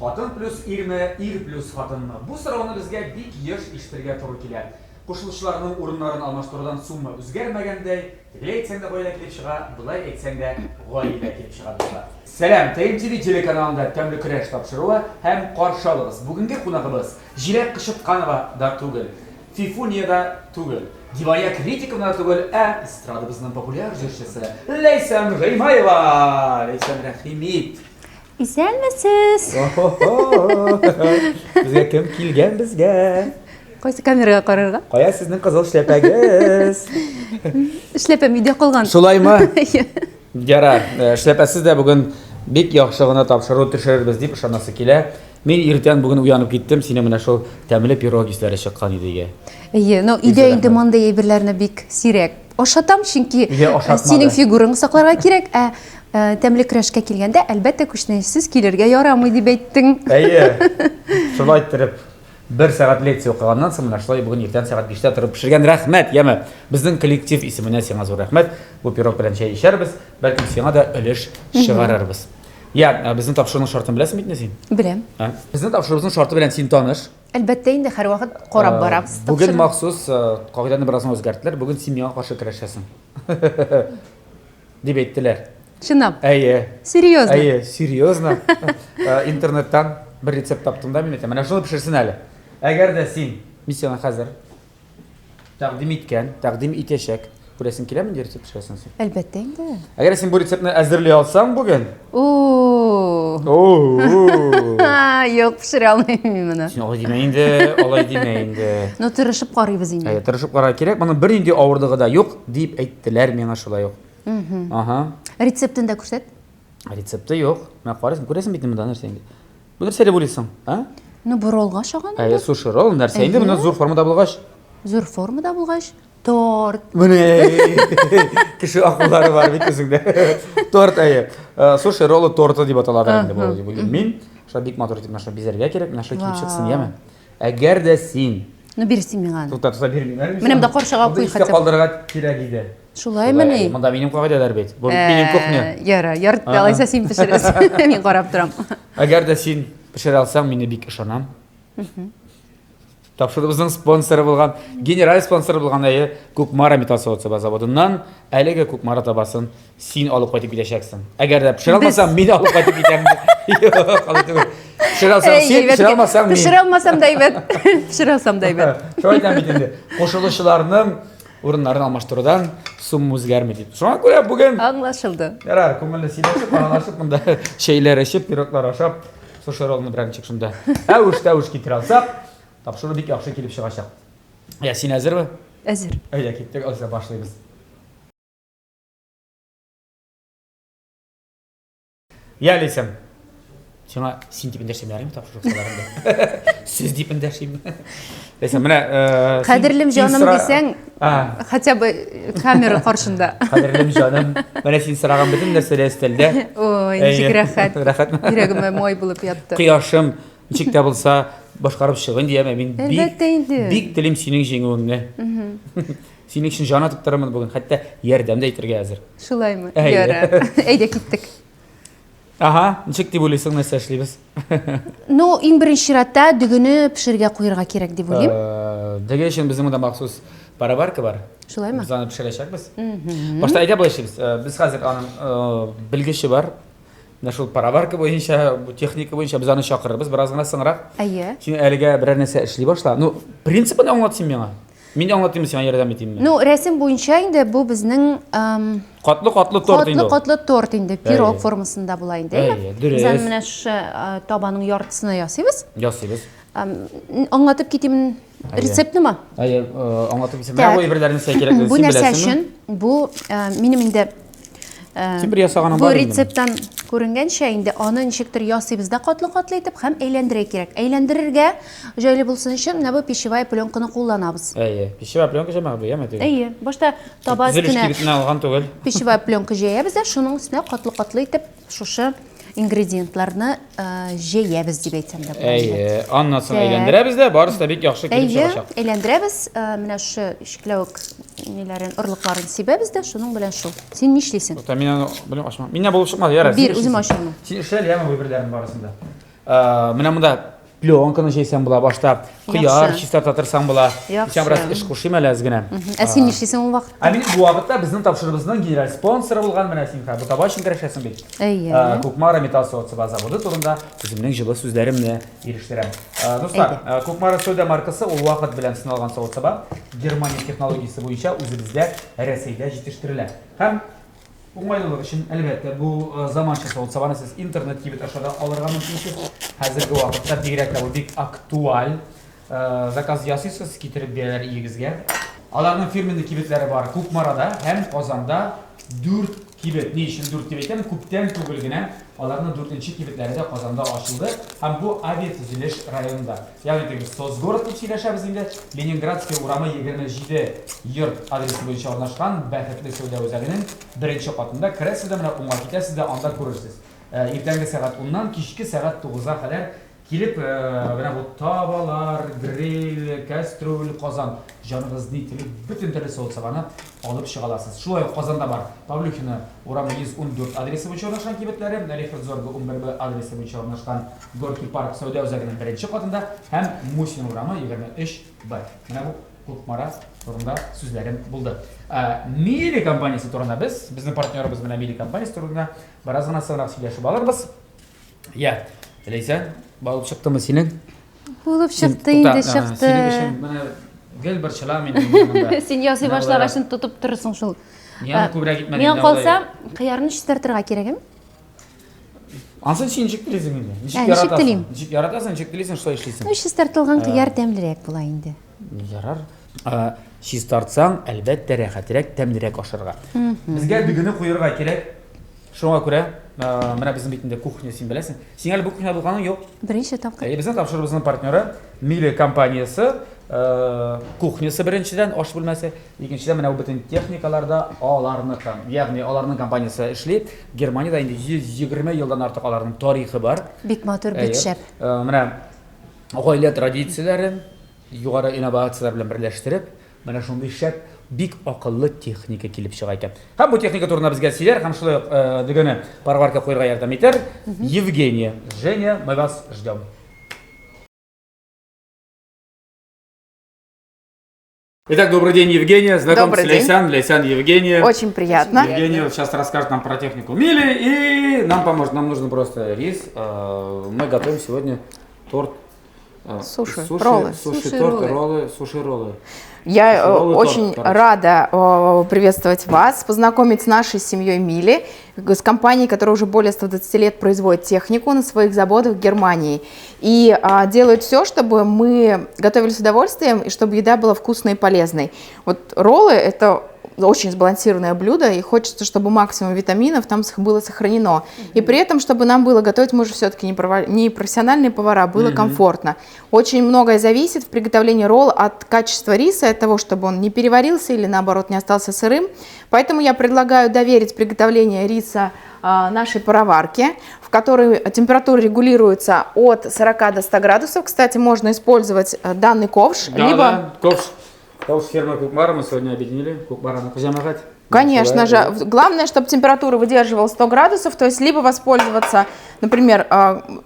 Хатын плюс ирме, ир плюс хатынмы? Бу сорауны безгә бик еш ишетергә туры килә. Кушылышларның урыннарын алмаштырудан сумма үзгәрмәгәндәй, тегеләй әйтсәң дә гаилә килеп чыга, булай әйтсәң дә гаилә килеп чыга булса. Сәлам, ТМТV телеканалында тәмле көрәш тапшыруы һәм каршы алыгыз. Бүгенге кунагыбыз Җиләк Кышытканова да түгел, Фифуния да түгел, Дивая Критиковна да түгел, ә эстрадабызның популяр җырчысы Ләйсән Гыймаева. Ләйсән, рәхимит. Исәнмесез? Безгә кем килгән безгә? Кайсы камерага карарга? Кая сезнең кызыл эшләпәгез? Эшләпәм өйдә калган. Шулаймы? Ярар, эшләпәсез дә бүген бик яхшы гына тапшыру төшерербез дип ышанасы килә. Мин иртән бүген уянып киттем, сине менә шул тәмле пирог исләре чыккан иде. Өйдә инде мондый әйберләрне бик сирәк ашатам, чөнки синең фигураң сакларга кирәк, тәмле көрәшкә килгәндә әлбәттә күчнәсез килергә ярамый дип әйттең. Шулай иттереп 1 сәгать лекция укыганнан соң менә шулай бүген иртән сәгать 5-тә торып пешергән. Рәхмәт, яме. Безнең коллектив исеменә сиңа зур рәхмәт. Бу пирог белән чәй эчәрбез, бәлкем сиңа да өлеш чыгарырбыз. Безнең тапшыруның шартын беләсеңме инде син? Беләм. Безнең тапшыруыбызның шарты белән син таныш. Әлбәттә инде һәрвакыт карап барабыз. Бүген махсус кагыйдәне бераз үзгәрттеләр. Бүген син миңа каршы көрәшәсең. Дип әйттеләр. Чынлап? Серьезно? Серьезно? Серьезно. Интернеттан бер рецепт таптым да, мин әйтәм. Менә шуны пешерсен әле. Әгәр дә син миссияны хәзер тәкъдим итәчәк, күрәсең киләме инде рецепт пешерәсең син? Әлбәттә инде. Әгәр син бу рецептны әзерли алсаң бүген? Юк, пешерә алмыйм моны. Син алай димә инде. Ну, тырышып карыйбыз инде. Тырышып карарга кирәк. Моның бернинди авырлыгы да юк дип әйттеләр миңа шулай ук. Рецептын да күрсәт. Рецепты юк. Менә күрәсең бит монда нәрсә инде. Бу нәрсәле булыйсың, Ну, боролга шаган. Суши ролл нәрсә инде, моны зур формада булгач. Зур формада булгач, торт. Менә кеше акыллары бар бит үзеңдә. Торт Суши роллы торты дип аталады инде бу дип мин. Шуңа бик матур итеп наша бизәргә кирәк, наша килеп чыксын, яме. Әгәр дә син Ну, бирсин миңа. Тута бирмим. Менә дә каршыга куй хәтта. Калдырырга кирәк иде. Шулаймыни? Монда минем кагыйдәләр бит. Бу минем кухня. Ярар, алайса син пешерәсең. Мин карап торам. Әгәр дә син пешерә алсаң, мине бик ышанам. Тапшыруыбызның спонсоры булган, генераль спонсоры булган Кукмара металл заводыннан әлеге Кукмара табасын син алып кайтып китәчәксең. Әгәр дә пешерә алмасаң, мин алып кайтып китәм. Пешерә алсаң син, пешерә алмасаң мин. Пешерә алмасам да әйбәт. Пешерә алсам да әйбәт. Шулай әйтәм бит инде. Кушылышларның урыннарын алмаштырудан сум үзгәрми дип. Шуңа күрә бүген аңлашылды. Ярар, күңелле сөйләшеп, аналашып, монда чәйләр эчеп, пироглар ашап, суши роллны берәнчек шунда. Әвеш китерә алсак, тапшыру бик яхшы килеп чыгачак. Син әзерме? Әзер. Әйдә, киттек, алса башлыйбыз. Ләйсән. Сиңа син дип эндәшәм ярыймы тапшыру сыларында? Сез дип эндәшәм. Ләйсән, менә Кадерлем җаным дисәң, хотя бы камера каршында. Кадерлем җаным, менә син сораган бөтен нәрсәләр өстәлдә. Ой, ничек рәхәт. Рәхәтме? Йөрәгемә май булып ятты. Кояшым ничек тә булса башкарып чыгын диям, мин бик телим синең җиңүеңне. Синең өчен җан атып торам бүген, хәтта ярдәм дә итәргә әзер. Шулаймы? Ярар. Әйдә киттек. Ничек дип уйлыйсың, нәрсә эшлибез? Ну, иң беренче чиратта дөгене пешерергә куярга кирәк дип уйлыйм. Дөгө өчен безнең монда махсус парабарка бар. Шулаймы? Без аны пешерәчәкбез. Башта әйтә булышыбыз. Без хәзер аның белгече бар. Менә шул парабарка буенча, бу техника буенча без аны чакырырбыз, бераз гына соңрак. Син әлегә берәр нәрсә эшли башла. Ну, принципын аңлат син миңа. Мин аңлатыйм, сиңа ярдәм итимме? Ну, рәсем буенча инде бу безнең катлы торт инде. Катлы торт инде, пирог формасында була инде. Дөрес. Без менә шу табаның яртысына ясыйбыз. Ясыйбыз. Аңлатып китим рецептнымы? Аңлатып китсәм, менә бу әйберләрне сәй кирәк Бу нәрсә өчен, бу минем инде бу рецепттан күренгәнчә инде аны ничектер ясыйбыз да катлы-катлы итеп һәм әйләндерергә кирәк. Әйләндерергә җайлы булсын өчен менә бу пищевая пленканы кулланабыз. Пищевая пленка җәмәгы яме. Башта таба үстенә алган түгел. Пищевая пленка җәябез дә шуның үстенә катлы-катлы итеп шушы ингредиентларны җәябез дип әйтсәм дә була. Аннан соң әйләндерәбез дә, барысы да бик яхшы килеп чыгачак. Әйләндерәбез, менә шу ишекләвек ниләрен, орлыкларын сибәбез дә, шуның белән шул. Син нишлисең? Мин аны беләм ашмам. Миннән булып чыкмады, ярар. Бир, үзем ашырмын. Син эшләр яме бу берләрен барысында. Менә монда пленканы җәйсәң була, башта кыяр, Яхшы. чиста тырсаң була. Яхшы. Исә бераз эш кушыйм әле аз гына. Ә син нишлисең ул вакытта? Ә мин бу вакытта безнең тапшырыбызның генераль спонсоры булган менә син хәбу табашын керәшәсең бит. Әйе. Кукмара металл социба заводы турында үземнең җылы сүзләремне ирештерәм. Дуслар, Кукмара Сода маркасы ул вакыт белән сыналган социба Германия технологиясе буенча үзебездә Рәсәйдә җитештерелә. Һәм уңайлылык өчен әлбәттә бу заманча социабаны сез интернет кибет ашада алырга мөмкинсез. Хәзерге вакытта бигрәк тә бу бик актуаль. Заказ ясыйсыз, китереп бирәләр игезгә. Аларның фирменный кибетләре бар Кукмарада һәм Казанда 4 кибет. Ни өчен 4 дип әйтәм? Күптән түгел генә аларның 4нче кибетләре дә Казанда ачылды һәм бу авиатөзелеш районында. Ягъни теге Соцгород дип сөйләшәбез инде. Ленинградский урамы 27 йорт адресы буенча урнашкан бәхетле сәүдә үзәгенең 1нче катында керәсез дә менә уңга китәсез дә анда күрерсез. Иртәнге сәгать 10-нан кичке сәгать 9-а кадәр килеп менә бу табалар, гриль, кастрюль, казан җаныгыз ни теле бөтен төрле соусыбаны алып чыгаласыз. Шулай Казанда бар. Павлюхина урамы 114 адресы буенча урнашкан кибетләре, Алифордзорга 11 адресы буенча урнашкан Горький парк сәүдә үзәгенең 1нче катында һәм Мусин урамы 23Б. Менә бу Кукмара турында сүзләрем булды. Мили компаниясе турында безнең партнерыбыз менә Мили компаниясе турында бераз гына сыграк сөйләшеп алырбыз. Я, Ләйсән, балып чыктымы синең? Булып чыкты инде, чыкты. Синең өчен менә гел бер чыла минем янымда. Син ясый башлагачын тотып торырсың шул. Яны күбрәк итмәдең. Миңа калса, кыярны чистартырга кирәкме? Ансын син ничек телисең инде? Ничек телим? Ничек яратасың, ничек телисең, шулай эшлисең. Чистартылган кыяр тәмлерәк була инде. Ярар. Чистартсаң, әлбәттә рәхәтрәк, тәмлерәк ашарга. Безгә бигене куярга кирәк. Шуңа күрә, менә безнең бит инде кухня син беләсең. Син әле бу кухня булганың юк. Беренче тапкыр. Безнең тапшырыбызның партнеры Мили компаниясе, кухнясы беренчедән, аш бүлмәсе, икенчедән менә бу бөтен техникаларда аларның, ягъни аларның компаниясе эшли. Германиядә инде 120 елдан артык аларның тарихы бар. Бик матур, бик шәп. Менә гаилә традицияләрен югары инновациялар белән берләштереп, менә шундый шәп, бик акыллы техника килеп чыга икән. Һәм бу техника турында безгә сөйләр, һәм шулай дигәне парварка куярга ярдәм итәр. Евгения, Женя, мы вас ждем. Итак, добрый день, Евгения. Знакомьтесь, Лейсан, Лейсан, Евгения. Очень приятно. Евгения сейчас расскажет нам про технику Мили и нам поможет. Нам нужен просто рис. Мы готовим сегодня торт. Суши, роллы. Суши-торт, роллы, суши-роллы. Я очень рада приветствовать вас, познакомить с нашей семьей Мили, с компанией, которая уже более 120 лет производит технику на своих заводах в Германии. И делают все, чтобы мы готовили с удовольствием и чтобы еда была вкусной и полезной. Вот роллы – это очень сбалансированное блюдо, и хочется, чтобы максимум витаминов там было сохранено. И при этом, чтобы нам было готовить, мы же все-таки не профессиональные повара, было комфортно. Очень многое зависит в приготовлении ролла от качества риса, от того, чтобы он не переварился или наоборот не остался сырым. Поэтому я предлагаю доверить приготовление риса нашей пароварке, в которой температура регулируется от 40 до 100 градусов. Кстати, можно использовать данный ковш, Да, ковш. Ковш фирмы Кукмара мы сегодня объединили. Кукмара на Кузямагать. Конечно же. Главное, чтобы температура выдерживала 100 градусов, то есть либо воспользоваться, например,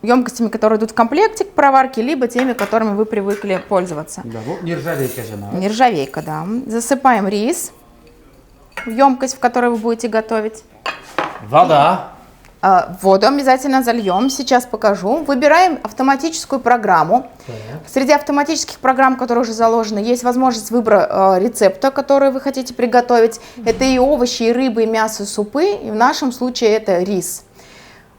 емкостями, которые идут в комплекте к пароварке, либо теми, которыми вы привыкли пользоваться. Да, вот нержавейка же. Нержавейка, да. Засыпаем рис в емкость, в которой вы будете готовить. Вода. Воду обязательно зальем, сейчас покажу. Выбираем автоматическую программу. Среди автоматических программ, которые уже заложены, есть возможность выбора рецепта, который вы хотите приготовить. Это и овощи, и рыбы, и мясо, и супы. И в нашем случае это рис.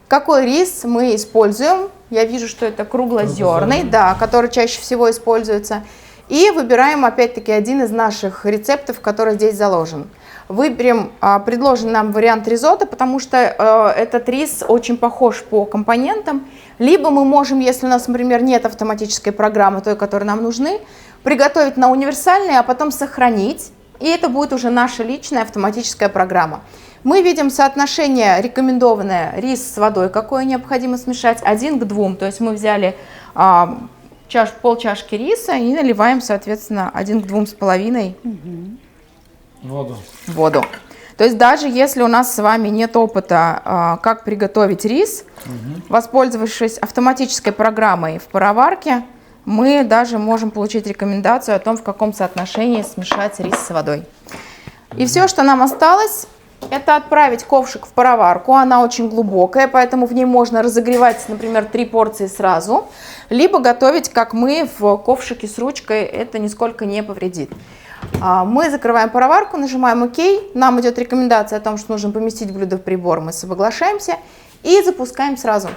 Какой рис мы используем? Я вижу, что это круглозерный, да, который чаще всего используется. И выбираем опять-таки один из наших рецептов, который здесь заложен. Выберем предложенный нам вариант ризотто, потому что этот рис очень похож по компонентам. Либо мы можем, если у нас, например, нет автоматической программы, той, которая нам нужны, приготовить на универсальной, а потом сохранить. И это будет уже наша личная автоматическая программа. Мы видим соотношение рекомендованное рис с водой, какое необходимо смешать, 1 к 2. То есть мы взяли пол чашки риса и наливаем, соответственно, 1 к 2,5 Воду. воду. То есть даже если у нас с вами нет опыта, как приготовить рис, воспользовавшись автоматической программой в пароварке, мы даже можем получить рекомендацию о том, в каком соотношении смешать рис с водой. И все, что нам осталось, это отправить ковшик в пароварку. Она очень глубокая, поэтому в ней можно разогревать, например, 3 порции сразу, либо готовить, как мы, в ковшике с ручкой, это нисколько не повредит. Мы закрываем пароварку, нажимаем ОК, нам идет рекомендация о том, что нужно поместить блюдо в прибор, мы соглашаемся и запускаем сразу.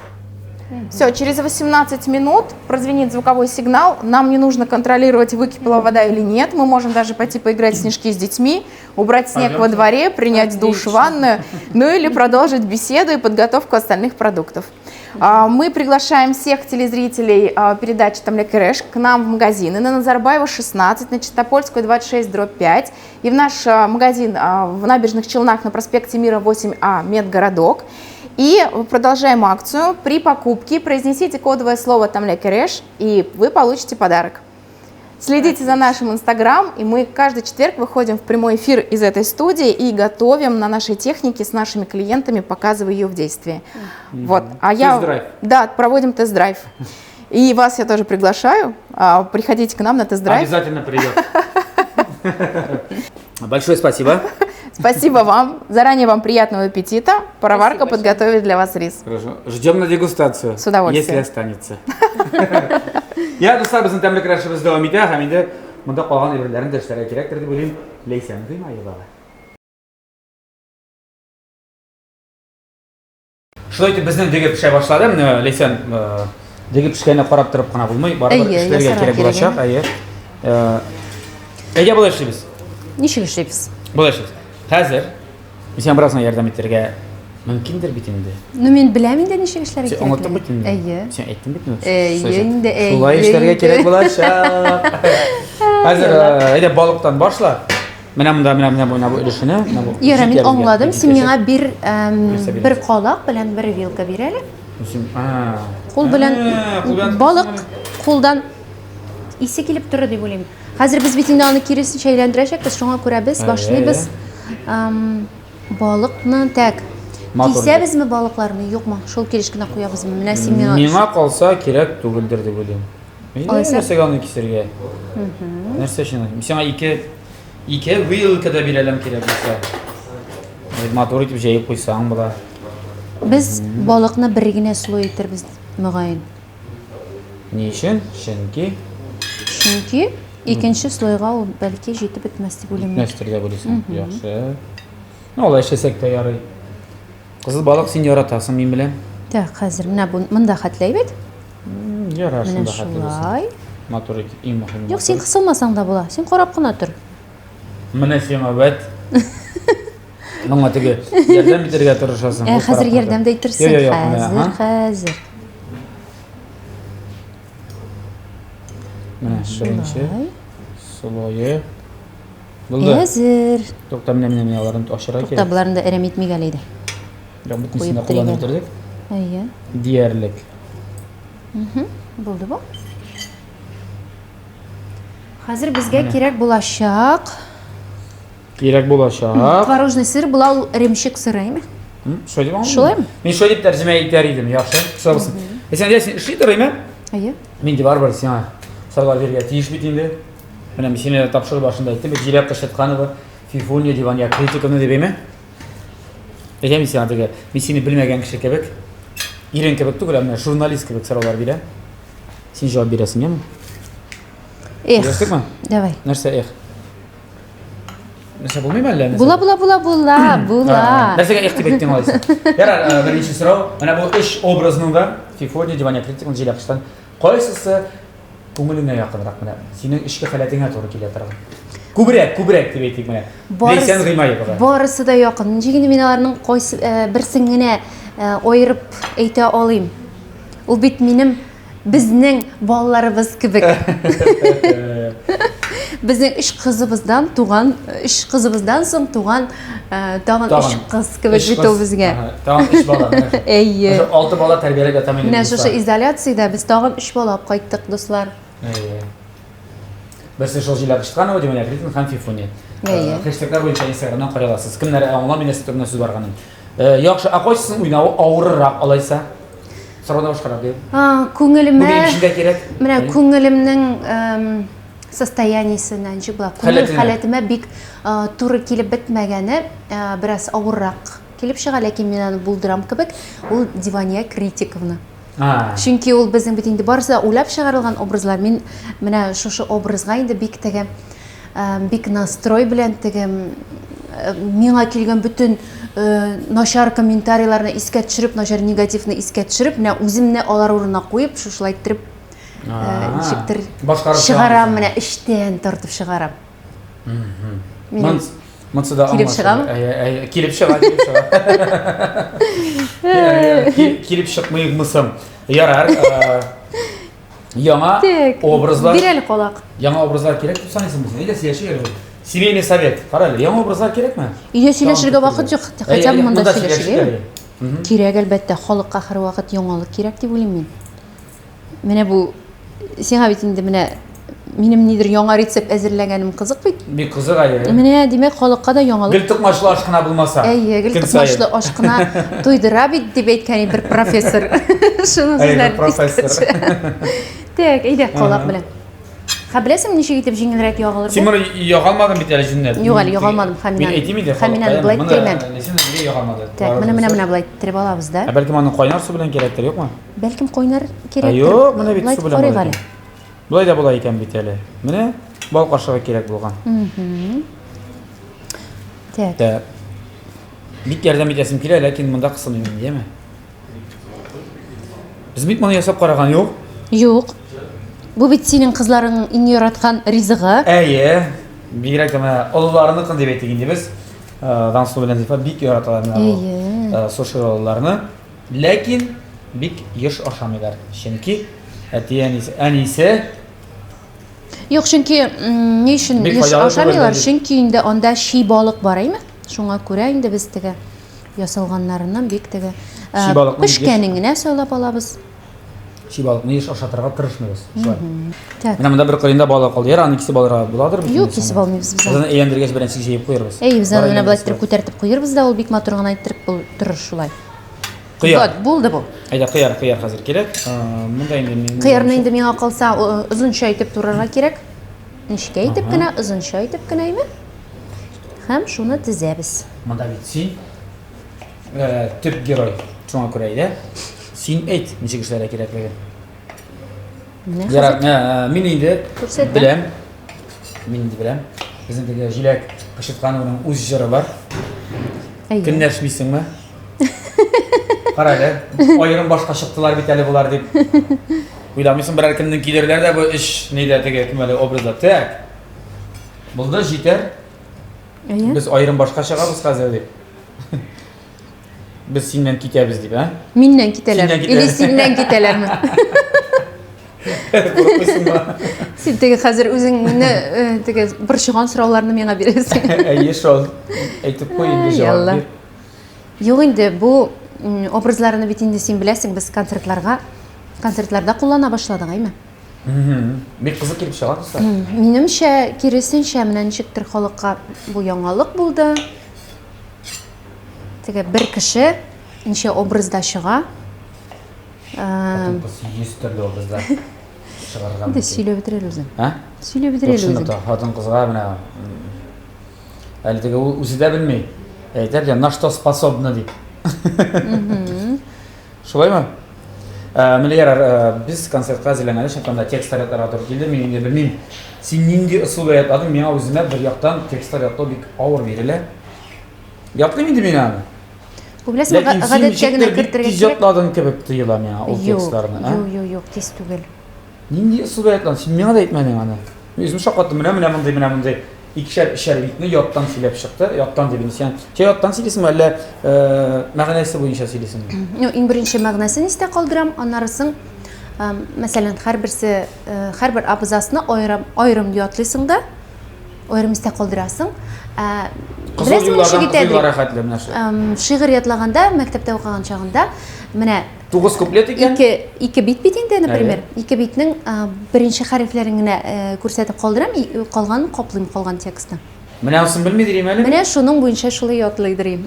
Все, через 18 минут прозвенит звуковой сигнал, нам не нужно контролировать, выкипела вода или нет, мы можем даже пойти поиграть в снежки с детьми, убрать снег во дворе, принять душ, ванную, ну или продолжить беседу и подготовку остальных продуктов. Мы приглашаем всех телезрителей передачи «Тамле Кереш» к нам в магазины на Назарбаева 16, на Чистопольскую 26/5 и в наш магазин в Набережных Челнах на проспекте Мира 8А «Медгородок». И продолжаем акцию. При покупке произнесите кодовое слово «Тамле Кереш» и вы получите подарок. Следите за нашим инстаграм, и мы каждый четверг выходим в прямой эфир из этой студии и готовим на нашей технике с нашими клиентами, показывая ее в действии. Вот. Тест-драйв. Да, проводим тест-драйв. И вас я тоже приглашаю. Приходите к нам на тест-драйв. Обязательно придет. Большое спасибо. Спасибо вам. Заранее вам приятного аппетита. Пароварка подготовит для вас рис. Хорошо. Ждем на дегустацию. С удовольствием. Если останется. Я достар біздің тәмлі крашыбыз давам ете, һәм енді мұнда қалған әйберләрін дәштәрі керектір деп ойлаймын. Лейсен қимайы бағы. Шулай итеп безнең деге пешә башлады. Лейсен деге пешкәне карап торып кына булмый, барыбер эшләргә кирәк булачак. Әйе булай эшлибез. Ничек эшлибез? Булай эшлибез. Хәзер син бераздан ярдәм итәргә мөмкиндер бит инде. Ну мен беләм инде ничек эшләргә кирәк. Аңлаттың бит инде. Әйе. Син әйттең бит инде. Әйе инде. Шулай эшләргә кирәк булачак. Хәзер әйдә балыктан башла. Менә монда буена бу өлешене. Яра, мин аңладым. Син миңа бер калак белән бер вилка бир әле. Кул белән балык кулдан исе килеп торыр дип уйлыйм. Хәзер без бит инде аны киресенчә әйләндерәчәкбез, шуңа күрә без башлыйбыз. Балыкны так. Кисәбезме балыкларны, юкмы? Шул килеш кенә куябызмы? Менә син миңа калса кирәк түгелдер дип уйлыйм. Нәрсәгә аны кисергә? Нәрсә өчен? Сиңа 2 вилка да бирәләм кирәк булса. Матур итеп җәеп куйсаң була. Без балыкны бер генә слой итербез, мөгаен. Ни өчен? Чөнки икенче слойга ул бәлки җитеп бетмәс дип уйлыйм. Нәрсә дә булсын. Яхшы. Ну, алай эшләсәк тә ярый. Кызыл балык син яратасың, мин беләм. Так, хәзер менә монда хәтләй бит. Ярар, Менә шунда хәтле булсын. шулай. Матур итеп, иң мөһим. Юк, син кысылмасаң да була. Син карап кына тор. Менә сиңа вәт. Моңа теге ярдәм итәргә тырышасың. Хәзер ярдәм дә итерсең. Хәзер. Менә шуңчы. Солое. Булды. Хәзер. Тукта менә аларны ашыра кирәк. Тукта буларны да әрәм итмәгә әле. Бөтенсен кулланып бетердек. Әйе. Диярлек. Булды бу. Хәзер безгә кирәк булачак. Творожный сыр, була ул ремчек сырыймы? Шулаймы? Мин шулай дип тәрҗемә итәр идем, яхшы. Кыса булсын. Син эшли торыймы? Әйе. Мин дә барбыр сиңа. Сарвар бергә тиеш бит инде. Менә мин сине тапшырып башында әйттем, җиләп кышытканы Фифония диван я критиканы дибеме? Әйе, мин сиңа теге, мин сине белмәгән кеше кебек, ирен кебек түгел, менә журналист кебек сораулар бирә. Син җавап бирәсең, яме? Ястыкмы? Давай. Нәрсә Нәрсә булмыймы әллә? Була. Нәрсәгә дип әйттең алайса? Ярар, беренче сорау. Менә бу 3 образның да Фифония диван критиканы җиләп кыштан. Кайсысы күңелеңә якынрак менә? Синең эчке халәтеңә туры килә торган. Күбрәк дип әйтик менә. Лейсен Гыймаев. Барысы да якын. Ничек инде мин аларның кайсы берсен генә аерып әйтә алыйм. Ул бит минем безнең балаларыбыз кебек. Безнең 3 кызыбыздан соң туган тагын 3 кыз кебек бит ул безгә. Тагын 3 бала. Әйе. 6 бала тәрбияләп ятам инде. Менә шушы изоляциядә без тагын 3 бала алып кайттык, дуслар. Әйе. Берсе шул җиләк ишеткән ул димәк ритм һәм фифуни. Хэштеглар буенча Instagram'dan карый аласыз. Кемнәр аңлап мине сәтәрне сүз барганын. Яхшы, акойсын уйнавы авыррак алайса. Сораудан башкарак дип. Күңелемә Бүген ишендә кирәк. менә күңелемнең состояниесеннән ничек була? Күңел халәтемә бик туры килеп бетмәгәне, бераз авыррак килеп чыга, ләкин мин аны булдырам кебек, ул Дивания Критиковна. Чөнки ул безнең бит инде барысы да уйлап чыгарылган образлар. Мин менә шушы образга инде бик настрой белән миңа килгән бүтән начар комментарийларны искә төшереп, начар негативны искә төшереп, менә үземне алар урынына куеп, шушылай итеп ничектер чыгарам, менә эштән тартып чыгарам. Монсы да килеп чыгамы? Килеп чыга. Килеп чыкмыймысың. Ярар. Яңа образлар. Бирәле калак. Яңа образлар кирәк дип саныйсың безне. Нидә сөйләшергә? Семейный совет. Карале, яңа образлар кирәкме? Өйдә сөйләшергә вакыт юк. Хотя бы монда сөйләшергә. Кирәк әлбәттә, халыкка һәрвакыт яңалык кирәк дип уйлыйм мин. Менә бу сиңа бит инде менә минем нидер яңа рецепт әзерләгәнем кызык бит. Бик кызык ая. Менә димәк халыкка да яңалык. Гел тукмашлы ашкына булмаса. Гел тукмашлы ашкына туйдыра бит дип әйткән бер профессор. Шуны сезләр профессор. Так, әйдә калак белән. Беләсеңме ничек итеп җиңелрәк ягылыр бу? Син моны ягалмадың бит әле җүннәп. Юк әле ягалмадым, Мин әйтим инде. Хәминән булай иттермәм. Син нигә ягалмады? Так, менә булай иттереп алабыз да. Бәлки моны кайнар су белән кирәктер, юкмы? Бәлкем кайнар кирәк. Юк, менә бит су белән була. Булай да була икән бит әле. Менә бал кашыгы кирәк булган. Так. Бик ярдәм итәсем килә, ләкин монда кысылмыйм, дияме? Без бит моны ясап караган юк. Юк. Бу бит синең кызларың иң яраткан ризыгы. Әйе. Бигрәк тә олыларыныкын дип әйтик инде без. Данслы белән дифа бик яраталар менә сушыраларны. Ләкин бик еш ашамыйлар. Чөнки әнисе Юк, чөнки ни өчен еш ашамыйлар? Чөнки инде анда ши балык бар, әйме? Шуңа күрә инде без ясалганнарыннан бик пешкәнен генә сайлап алабыз. Ши балыкны еш ашатырга тырышмыйбыз. Шулай. Так. Менә монда бер кырында балык калды. Яра, аны кисеп алырга буладыр бит. Юк, кисеп алмыйбыз без. Аны әйләндергәч беренче җыеп куярбыз. Без аны менә булай итеп күтәртеп куярбыз да, ул бик матур гына иттереп торыр шулай. Кыяр. Булды бу. Әйдә, кыяр хәзер кирәк. Монда инде Кыярны инде миңа калса озынча итеп турырга кирәк. Ничек итеп кенә, озынча итеп кенә име? Һәм шуны тезәбез. Монда бит син төп герой. Шуңа күрә иде. Син әйт, ничек эшләргә кирәклеген. Ярар, мин инде беләм. Безнең теге җиләк пешеткәннең үз җыры бар. Көнләшмисеңме? Кара әле, аерым башка чыктылар бит әле булар дип. Уйламыйсың берәр кемнең килерләр дә бу эш нидә теге кемәле образда. Так. Булды җитәр. Без аерым башка чыгабыз хәзер дип. Без синнән китәбез дип, а? Миннән китәләр. Или синнән китәләрме? Син теге хәзер үзеңне теге борчыган сорауларны миңа бирәсең. Әйе, шул. Әйтеп куй инде җавап. Юк инде бу образларны бит инде син беләсең, без концертларда куллана башладык, әйме? Бик кызык килеп чыга дуслар. Минемчә, киресенчә менә ничектер халыкка бу яңалык булды. Теге бер кеше ничә образда чыга. Без 100 төрле образда чыгарга. Инде сөйләп бетерәле үзең. Сөйләп Шунда бетерәле үзең. хатын кызга менә әле теге үзе дә белми. Әйтәр дә, на что способна дип. Шулаймы? Менә ярар, без концертка әзерләнгәндә шунда текстлар ятарга туры килде. Мин инде белмим. Син нинди ысул ятадың? Миңа үземә бер яктан текстлар ятлау бик авыр бирелә. Ятлыйм инде мин аны. Бу беләсең, гадәткә генә кертергә кирәк. Ятладың кебек тоела миңа ул текстларны, Юк, тиз түгел. Нинди ысул ятладың? Син миңа да әйтмәдең аны. Үзем шакаттым, менә мондай икешәр битне яттан сөйләп чыкты. Яттан дип инде. Яттан сөйлисеңме әллә мәгънәсе буенча сөйлисеңме? Юк, иң беренче мәгънәсен истә калдырам, аннарысын мәсәлән, һәрбер абзацны аерым ятлыйсың да, аерым истә калдырасың. Беләсеңме, ничек итә? Шигырь ятлаганда, мәктәптә укыган чагында, менә 9 куплет екен. Ике бит бит инде, например. Ике битнең беренче хәрефләрен генә күрсәтеп калдырам, калган каплыйм калган текстны. Менә усын белмидер әле. Менә шуның буенча шулай ятлыйдырым.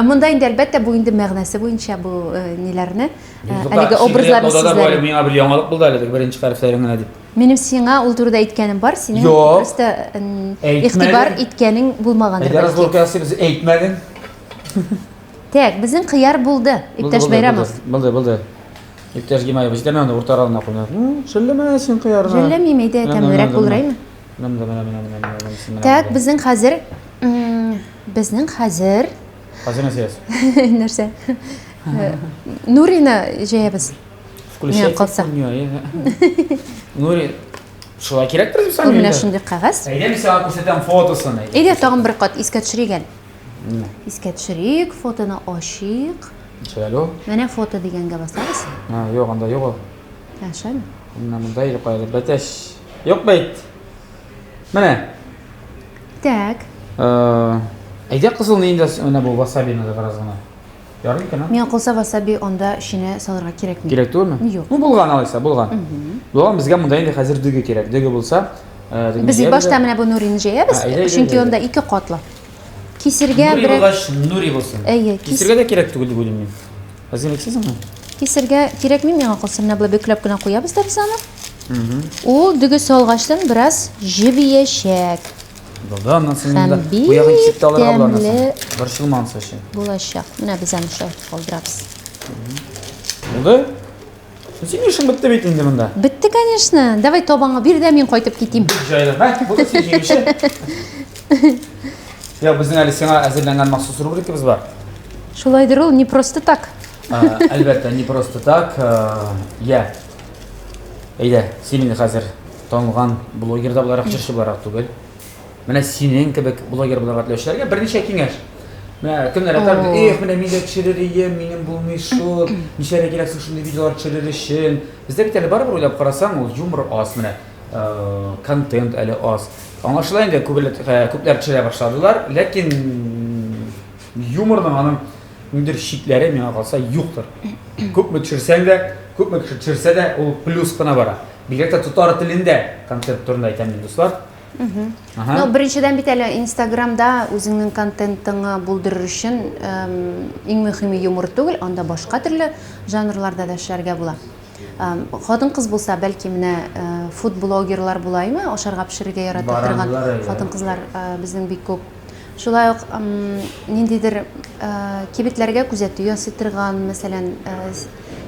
Монда инде әлбәттә бу инде мәгънәсе буенча бу ниләрне, әлеге образларны сүзләрне. Миңа бер яңалык булды әле беренче хәрефләрен генә дип. Минем сиңа ул турыда әйткәнем бар, синең просто игътибар иткәнең булмагандыр. Әгәр разворкасы без әйтмәдең. Так, безнең кыяр булды, иптәш Байрамов. Булды. Иптәш Гимаев, җитәме анда уртаралына куйна. Шәлләмә син кыярга. Шәлләмим әйдә, тәмлерәк булыраймы? Так, безнең хәзер Хәзер нәрсә? нәрсә? Нурина җәябез. Мен калса. Нури, шулай кирәктер дип саныйм. Менә шундый кагаз. Әйдә, мин сиңа күрсәтәм фотосын. Әйдә, тагын бер кат искә төшерик әле. Искә төшерик, фотоны ачыйк. Шәло. Менә фото дигәнгә басабыз. Юк, анда юк. Шәлме? Монда иде кайда бәтәш. Юк бит. Менә. Так. Әйдә кызылны инде менә бу васабины да бераз гына. Ярый икән. Мен кылса васаби анда шине салырга кирәкми. Кирәк түгелме? Юк. Бу булган алайса, булган. Булган безгә монда инде хәзер дөге кирәк. Дөге булса, Без башта менә бу Нурины җәябез, чөнки анда ике катлы. Кисергә Нури булгач, Нури булсын. Әйе, Кисергә дә кирәк түгел дип уйлыйм мин. Әзерлексезме? Кисергә кирәкми, миңа калса менә бу бөкләп кенә куябыз да без аны. Ул дөге салгачтан бераз җибиячәк. Булды, аннан соң монда бу ягын кисеп алырга булганнан. Борчылмансы өчен. Булачак. Менә без аны шулай калдырабыз. Булды? Син эшең бетте бит инде монда. Битте, конечно. Давай табаңа бир дә мин кайтып китим. Җайлы. Булды син җиңүче. Я безнең әле сиңа әзерләнгән махсус рубрикабыз бар. Шулайдыр ул, не просто так. Әлбәттә, не просто так. Я. Әйдә, син инде хәзер танылган блогер да буларак, җырчы буларак түгел. Менә синең кебек блогер буларга теләүчеләргә берничә киңәш. Менә кемнәр әйтәр, менә мин дә төшерер идем, минем булмый шул, ничә кирәксең шундый видеолар төшерер өчен. Бездә бит әле барыбер уйлап карасаң, ул юмор аз менә. Контент әле аз. Аңлашыла инде күпләр төшерә башладылар, ләкин юморның аның ниндидер шикләре миңа калса юктыр. Күпме төшерсәң дә, күпме кеше төшерсә дә, ул плюс кына бара. Бигрәк тә татар телендә контент турында әйтәм мин, дуслар. Ну, беренчедән бит әле Инстаграмда үзеңнең контентыңны булдырыр өчен иң мөһиме юмор түгел, анда башка төрле жанрларда да эшләргә була. Хатын-кыз булса, бәлки менә фуд-блогерлар булаймы, ашарга пешерергә яратып торган хатын-кызлар безнең бик күп. Шулай ук ниндидер кибетләргә күзәтү ясый торган, мәсәлән,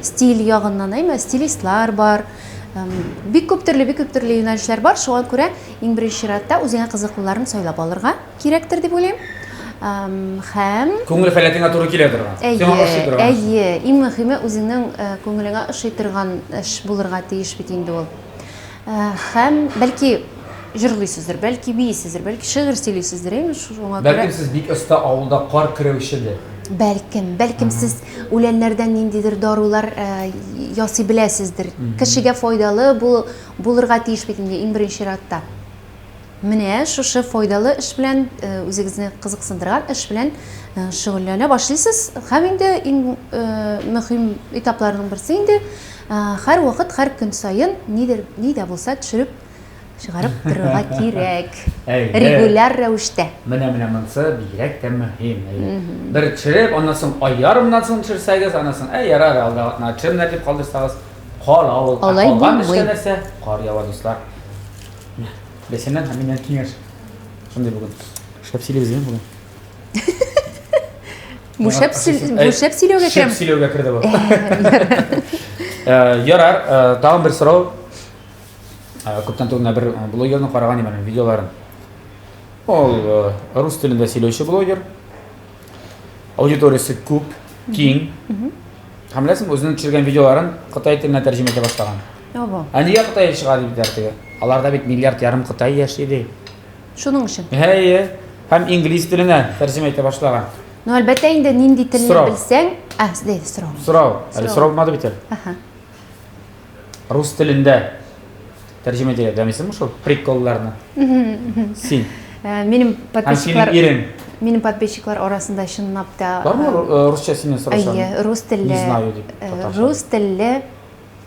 стиль ягыннан, стилистлар бар. Бик күп төрле юнәлешләр бар. Шуңа күрә иң беренче чиратта үзеңә кызыклыларын сайлап алырга кирәктер дип уйлыйм. Һәм күңел халәтеңә туры килә торган. Сиңа ошый торган. Әйе, иң мөһиме үзеңнең күңелеңә ошый торган эш булырга тиеш бит инде ул. Һәм бәлки җырлыйсыздыр, бәлки бийсездер, бәлки шигырь сөйлисездер, шуңа күрә. Бәлки сез бик оста авылда кар киреүчедер. Бәлкем сез үләннәрдән ниндидер дарулар ясый беләсездер. Кешегә файдалы булырга тиеш бит инде иң беренче чиратта. Менә шушы файдалы эш белән үзегезне кызыксындырган эш белән шөгыльләнә башлыйсыз. Һәм инде иң мөһим этапларның берсе инде һәр вакыт, һәр көн саен ни дә булса төшереп чыгарып торырга кирәк. Регуляр рәвештә. Менә монсы бигрәк тә мөһим. Бер төшереп, аннан соң ай ярымнан соң төшерсәгез, аннан соң ярар алда төшермәр дип калдырсагыз, кала ул. Калган эшкә нәрсә? Кар ява, дуслар. Бесеннән һәм миннән киңәш. Шундый бүген. Шәп сөйлибез бүген. Бу шәп сөйләүгә Шәп сөйләүгә керде бу. Ярар, тагын бер сорау. Күптән түгел бер блогерны караган идем видеоларын. Ул рус телендә сөйләүче блогер. Аудиториясе күп, киң. Һәм ләсем үзенең төшергән видеоларын Кытай теленә тәрҗемә итә башлаган. Нигә Кытай чыга дип әйтәләр? Аларда бит миллиард ярым Кытай яши ди. Шуның өчен. Һәм инглиз теленә тәрҗемә итә башлаган. Ну, әлбәттә инде нинди телне белсәң, сорау. Әле сорау булмады бит әле. Рус телендә тәрҗемә итә, дәмисеңме шул приколларны? Син. Минем подписчиклар Минем подписчиклар арасында чынлап та Бармы русча синен сорашам? рус телле Не знаю дип. татарча. рус телле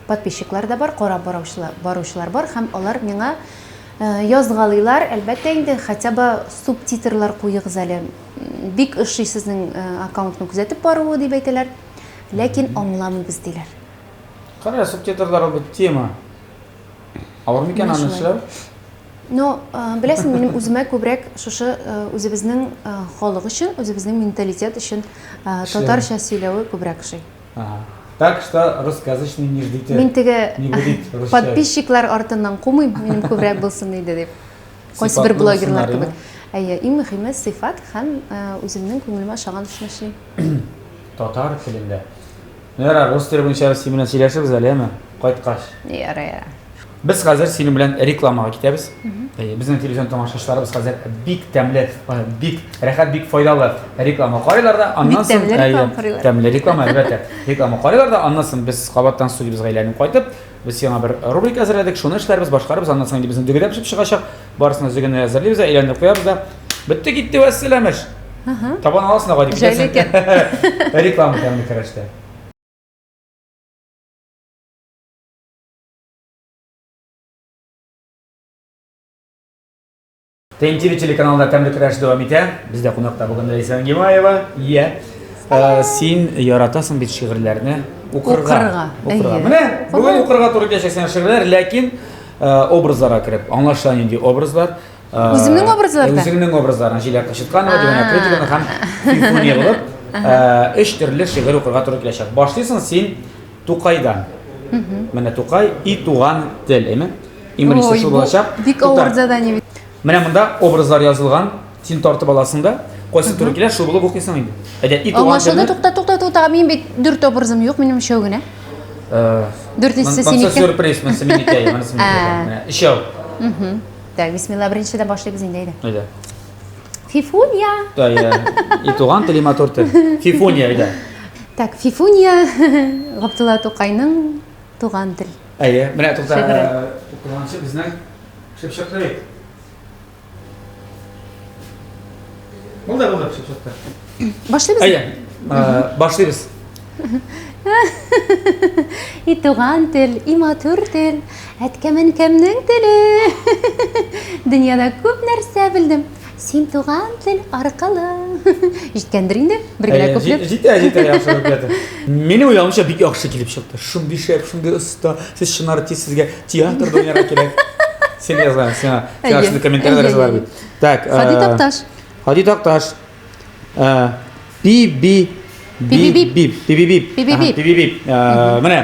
подписчиклар да бар, карап баручылар бар һәм алар миңа язгалыйлар, әлбәттә инде хотя бы субтитрлар куегыз әле. Бик ошый сезнең аккаунтны күзәтеп баруы дип әйтәләр. Ләкин аңламыйбыз диләр. Кара субтитрлар бу тема. Авыр микән аны эшләү? Но беләсең, минем үземә күбрәк шушы үзебезнең халык өчен, үзебезнең менталитет өчен татарча сөйләүе күбрәк ошый. Ага. Так что русскоязычный не ждите. Мин теге Не будет русча. подписчиклар артыннан кумыйм, минем күбрәк булсын иде дип. Кайсы бер Сыйфатлы блогерлар булсыннар, кебек. Әйе, иң мөһиме сыйфат һәм үземнең күңелемә ошаган эшне эшлим. Татар телендә. Нәра рус теле буенча син белән сөйләшәбез әле, әме? Кайткач. Яра. Без хәзер синең белән рекламага китәбез. Безнең телевизион тамашачыларыбыз хәзер бик тәмле, бик рәхәт, бик файдалы реклама карыйлар да, аннан соң тәмле реклама карыйлар. тәмле реклама әлбәттә. Реклама карыйлар да, аннан соң без кабаттан студиябызга әйләнеп кайтып, без яңа бер рубрика әзерләдек, шуны эшләрбез, башкарыбыз, аннан соң безнең дөгеләп пешеп чыгачак, барысына зөгенне әзерлибез, әйләнеп куябыз да. Битте китте вәссәламеш. Табан аласына гади Җайлы икән. Реклама тәмле кәрәштә. ТНТ телеканалында тәмле көрәш дәвам итә. Бездә кунакта бүген Ләйсән Гимаева. Син яратасың бит шигырьләрне укырга. Менә бүген укырга туры киләчәк шигырьләр, ләкин образларга кереп, аңлашыла нинди образлар. Үземнең образларда. Үзеңнең образларың Җиләк Кышытканова дигән критиканы һәм симфония булып, 3 төрле шигырь укырга туры киләчәк. Башлыйсың син Тукайдан. Менә Тукай и туган тел, әйме? Имрисә шул булачак. Бик авыр задание бит. Менә монда образлар язылган, син тартып аласың да, кайсы туры килә, шул булып укыйсың инде. Әйдә, и туган Аңлашылды, телне. туктата, мин бит 4 образым юк, минем өчәү генә. 4-нчесе Монсы синеке. сюрприз, монсы минеке, монсы минеке. Ишәү. Так, бисмилла, беренчедән башлыйбыз инде әйдә. Әйдә. Фифуния. И туган тел, и матур тел. Фифуния, әйдә. Так, Фифуния Габдулла Тукайның туган тел. Әйе, менә тукта. Шигырь. Укыганчы безнең шыпшыклы бит. Булды, шыпшыклы. Башлыйбыз. Әйе, башлыйбыз. И туган тел, и матур тел, әткәмен кемнең теле. Дөньяда күп нәрсә белдем. Син туган тел аркылы. Җиткәндер инде, бер генә күплек. Җитә, яхшы укыды. Минем уйлавымча бик яхшы килеп чыкты. Шундый шәп, шундый оста. Сез шуны артист, сезгә театрда уйнарга кирәк. Сен язган, сен шундый комментарийлар язалар бит. Так, Хади Такташ. Хади Такташ. Би. Менә.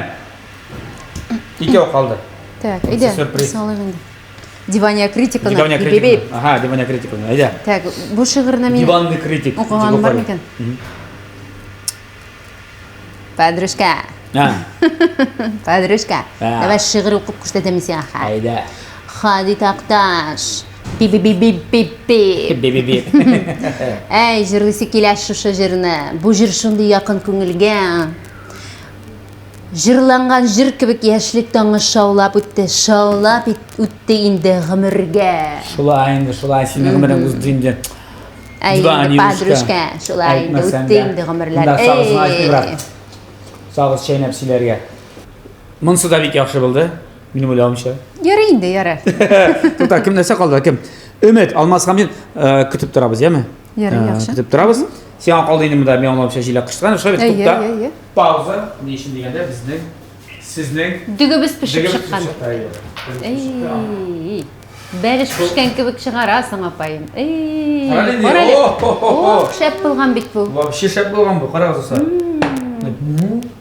Икәү калды. Так, әйдә. Сюрприз. Салам инде. Дивания критиканы. Дивания критик. Ага, дивания критик. Әйдә. Так, бу шигырьне мин Диванный критик. укыган бар микән? Подружка. Подружка. Давай шигырь укып күрсәтәм сиңа. Әйдә. Хади Такташ. Пи. Би. Әй, җырлыйсы килә шушы җырны. Бу җыр шундый якын күңелгә. Җырланган җыр кебек яшьлек таңы шаулап үтте инде гомергә. Шулай инде, синең гомерең узды инде. Әй, подружка, шулай инде үтте инде гомерләр. Сагыз чәйнәп сөйләргә. Монсы да бик яхшы булды. Минем уйлавымча. Ярый инде, ярый. Тута, кем нәрсә калды, кем? Өмет Алмазга мен көтеп торабыз, яме? Ярый, яхшы. Көтеп торабыз. Сиңа калды инде монда, мен аңлавымча Җиләк Кышытканова, шулай бит тукта. Пауза. Ни өчен дигәндә сезнең Дүгебез пешеп чыккан. Бәлеш пешкән кебек чыгарасың, апайым. Карале. Ох, шәп булган бит бу. Вообще шәп булган бу, карагыз уза.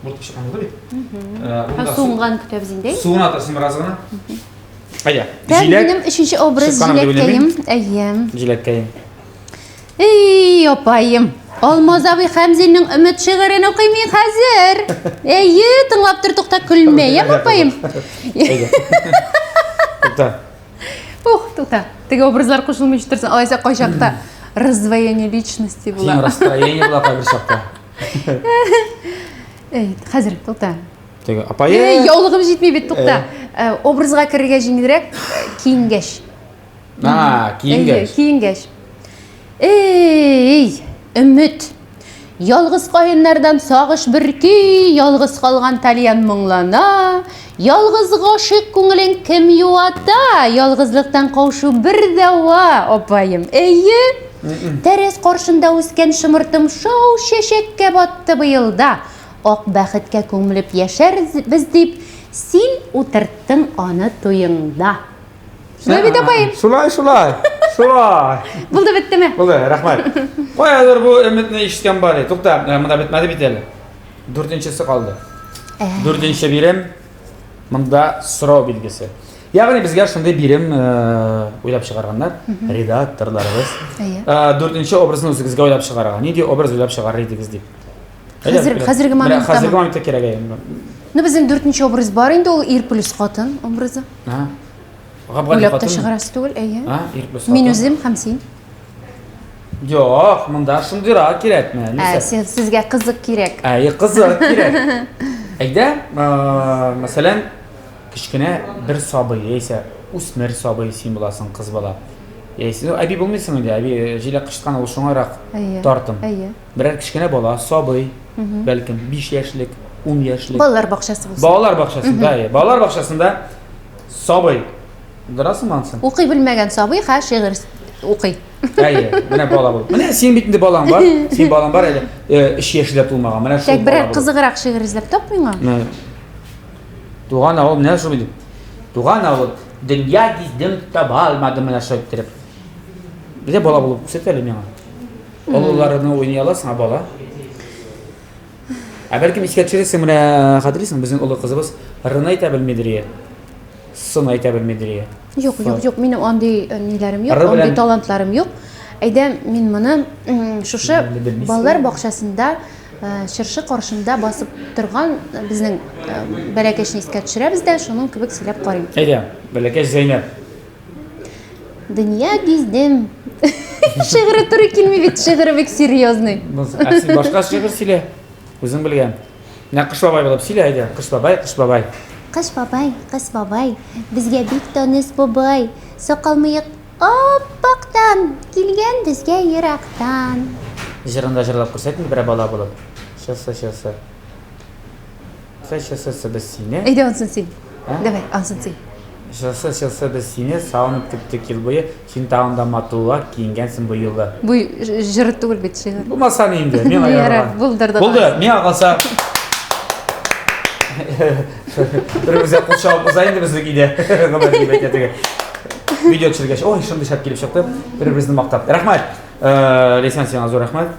Булып чыккан бит. Суңган көтәбез инде. Суына атырсың разгына. Әйдә. Минем 3нче образ Җиләккәем. Әйе. Җиләккәем. Апайым. Алмаз абый Хәмзинең Өмет шигырен укыйм мин хәзер. Әйе, тыңлап тор, тукта, көлмәйем, апайым. Әйдә. Тукта. Тута. Теге образлар кушылмыйча торсын. Алайса кайчакта раздвоение личности була. Син расстроение була кайбер чакта. Хәзер, тута. Теге апайы. Яулыгым җитми бит, тута. Образга керергә җиңелрәк киенгәч. Киенгәч. Киенгәч. Ey, Ümit. Yalğız qayınlardan sağış bir ki, yalğız qalğan talyan мұңлана, yalğız ғашық көңілін кім юата, yalğızlıqtan qavшу bir dava, opayım. Eyі, тәрес qarşında өскен шымыртым шау шешекке батты бұйылда. Ақ бәхеткә көңіліп яшәр біз deyip, син утырттың аны тойыңда. Şulay bit opayım. Şulay. Buldu bitti mi? Buldu, rahmat. Qoyadır bu ümitni eshitgan bor edi. To'xta, bunda bitmadi bitali. 4-si qoldi. 4-chi birim bunda so'rov belgisi. Ya'ni bizga shunday birim o'ylab chiqarganlar, redaktorlarimiz. 4-chi obrazni o'zingizga o'ylab chiqargan. Nega obraz o'ylab chiqarar edingiz deb. Hozirgi momentda kerak endi. Bizim 4-chi obraz bor endi, u er plus xotin obrazi. Ha. O'ylab chiqarasiz tugul, ayya. Ha, er plus xotin. Men o'zim ham sen. Yo'q, bunda shundayroq kerakmi? Sizga qiziq kerak. Ay, qiziq kerak. Ayda, masalan, kichkina bir sobiy esa, o'smir sobiy sen bo'lasan, qiz bola. Sen abi bo'lmaysan unda, abi jila qishqan u shungaroq tortim. Biror kichkina bola, sobiy, balkim 5 yoshlik, 10 yoshlik. Bolalar bog'chasi bo'lsa. Bolalar bog'chasida, bolalar bog'chasida sobiy. Durasizmi sen? O'qiy bilmagan sobiy, ha, she'r o'qiy. Ayy, mana bola bo'l. Mana sen bitinde bolang bor. Sen bolang bor edi. Ish yashilab bo'lmagan. Mana shu. Bir qiziqroq she'r izlab topmayman. Tug'an o'g'lim, nima shu bildim? Tug'an o'g'lim, dunyo dizdim topa olmadim mana shu deb. Bitta bola bo'lib ko'rsatadi menga. O'g'illarni o'ynay olasan, bola. Balkim ishga tushirsa, mana qadriysan, bizning o'g'il qizimiz rini ayta bilmaydi. Sun ayta bilmaydi. Yo'q, mening onday nelarim yo'q, onday talantlarim yo'q. Ayda men buni shusha bolalar bog'chasida shirshi qarshimda bosib turgan bizning balakashni esga tushirabizda, shuning kubik silab qo'ying. Ayda, balakash Zaynab. Dunyo dizdim. She'ri turi kelmaydi, she'ri bek seriyozniy. Asli boshqa she'r sila. O'zing bilgan. Qish babay bo'lib sila ayda, qish babay. Qish babay, bizga bek tonis babay, soqol miyiq oppoqdan kelgan bizga yiroqdan. Jirinda jirlab ko'rsatmi bir bola bo'lib. Shasa. Shasa biz seni. Ayda onsin sen. Davay, onsin sen. Shasa biz seni sog'inib ketdik yil bo'yi, sen tag'inda matuva kiyingansan bu yilda. Bu jir tugul bit she'r. Bu masani endi, men ayaraman. Bo'ldirdi. Bo'ldi, men qalsa birimiz qo'shib o'zaydi biznikida xabar berib video tushirgach, "Oy, shunday shart kelib chiqdi." Bir-birimizni maqtab. Rahmat. Lisensiyangiz zo'r rahmat.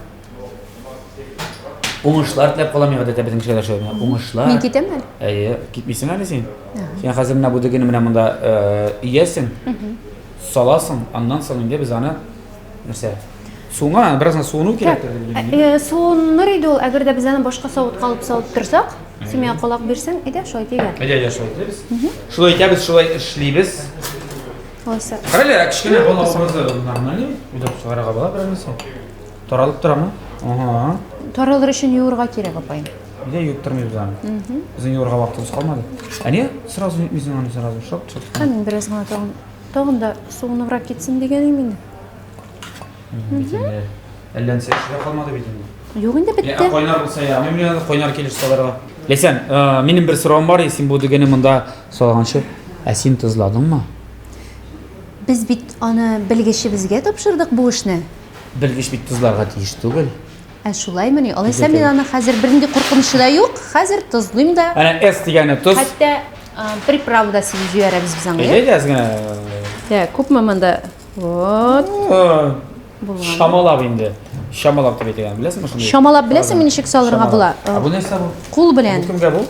O'ngishlar tilab qolaman deb bizning kishilar shu. O'ngishlar. Men ketaman. Ketmaysan hali sen. Sen hozir mana bu degani mana bunda iyasin. Solasin, ondan so'ng endi biz uni narsa suvga biroz suvni kerakdir dedim. Suvni edi, agarda biz uni boshqa sovutga olib sovut tursak, sen quloq bersang, ayda shu aytgan. Ayda shu aytamiz. Shulay aytamiz, shulay ishlaymiz. Bo'lsa. Qaranglar, kichkina bola obrazi normalmi? Uyda chiqaraga bola biramizmi? Toralib turami? Aha. Toralishini yo'rg'a kerak opayim. Nega yo'qtirmaymiz uni? Bizning yo'rg'a vaqtimiz qolmadi. Ani, sразу yetmaysan uni sразу shok chiqdi. Qani birozgina tog'inda suvni urab ketsin deganing meni. Allansa ishga qolmadi bitimda. Yo'q endi bitta. Qo'ynar bo'lsa ya, men bilan qo'ynar kelishsalarga. Lekin, mening bir so'rovim bor, sen bu degani bunda solgancha, sen tizladingmi? Biz bit ona bilgishi bizga topshirdik bu ishni. Bilgish bit tizlarga tegishli tugul. Shulaymi? Olaysan men ana hozir birinchi qo'rqinchida yo'q, hozir tuzlayman-da. Ana S degani tuz. Hatto pripravda sevib yuramiz biz anga. Ejazgina. Ya, ko'pmi menda? Vot. Shamalab endi. Shamalab deb aytgan, bilasizmi shunday? Shamalab bilasizmi, meni shik solirga bular. Bu nesa bu? Qo'l bilan. Bu kimga bu?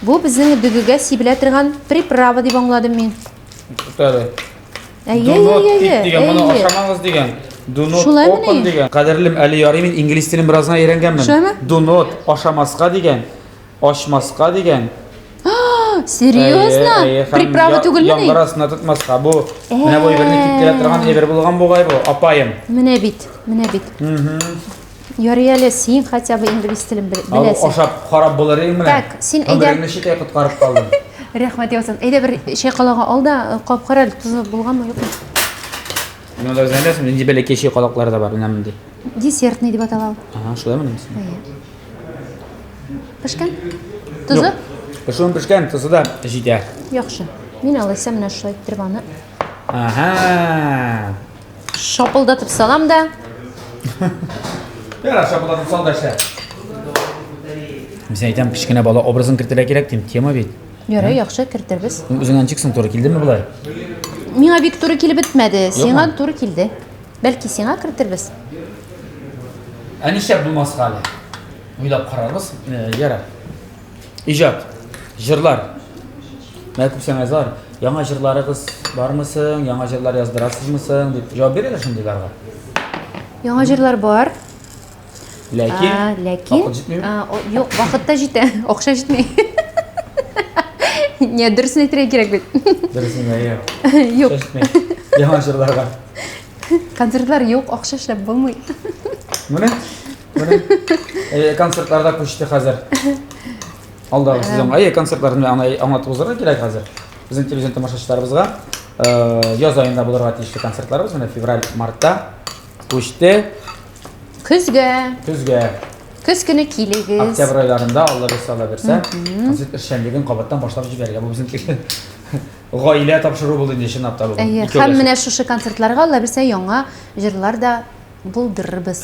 Bu bizning duguga sibila turgan priprava deb angladim men. To'g'ri. Degan, buni oshamangiz degan. Do not open degan. Qadrlim Ali Yorim, men ingliz tilini birozdan o'rganganman. Do not oshamasqa degan. Oshmasqa degan. Серьезно? Приправа tugulmi? Yonlarasini tutmasqa bu. Mana bu yerni kelib turgan ever bo'lgan bo'g'ay bu, opayim. Mana bit. Yoriyali sen хотя бы ingliz tilini bilasan. Oshab xarob bo'laringmi? Tak, sen ayda. Birini shitay qutqarib qoldim. Rahmat yo'sin. Ayda bir shay qilog'i olda qop qaral tuzi bo'lganmi yo'qmi? Мында өзеңдесің, инде бәләкәй калаклары да бар, менә Десертный дип атала. Ага, шулаймы немсе? Пешкән? Тузы? Пешкән, тузы да җитә. Яхшы. Мин алайсам менә шулай иттереп аны. Ага. Шапылдатып салам да. Яра, шапылдатып сал да эшлә. Мен әйтәм, кичкенә бала образын кертергә кирәк дим, тема бит. Ярый, яхшы керттербез. Үзеңнән чиксең, туры килдеме булай? Миңа бик туры килеп бетмәде. Сиңа туры килде. Бәлки сиңа керттербез. Ә нишләп булмаска әле? Уйлап карарбыз. Яра. Иҗат. Җырлар. Менә күпсәң әзар. Яңа җырларыгыз бармысың? Яңа җырлар яздырасызмысың? Дип җавап бирәләр шундыйларга. Яңа җырлар бар. Ләкин вакыт җитмәй. Юк, вакыт та җитә. Акча җитмәй. Не, дөресен әйтергә кирәк бит. Дөресен әйе. Юк. Яңа җырларга. Концертлар юк, акча эшләп булмый. Менә концертларда күчте хәзер. Алдагы сезон концертларны аңлатып узарга кирәк хәзер. Безнең телевизион тамашачыларыбызга яз аенда булырга тиешле концертларыбыз менә февраль-мартта күчте. Көзгә. Көз көне килегез. Октябрь айларында Алла берсә концерт эшчәнлеген кабаттан башлап җибәргә. Бу безнең гаилә тапшыру булды инде чынлап та бу. Һәм менә шушы концертларга Алла берсә яңа җырлар да булдырырбыз.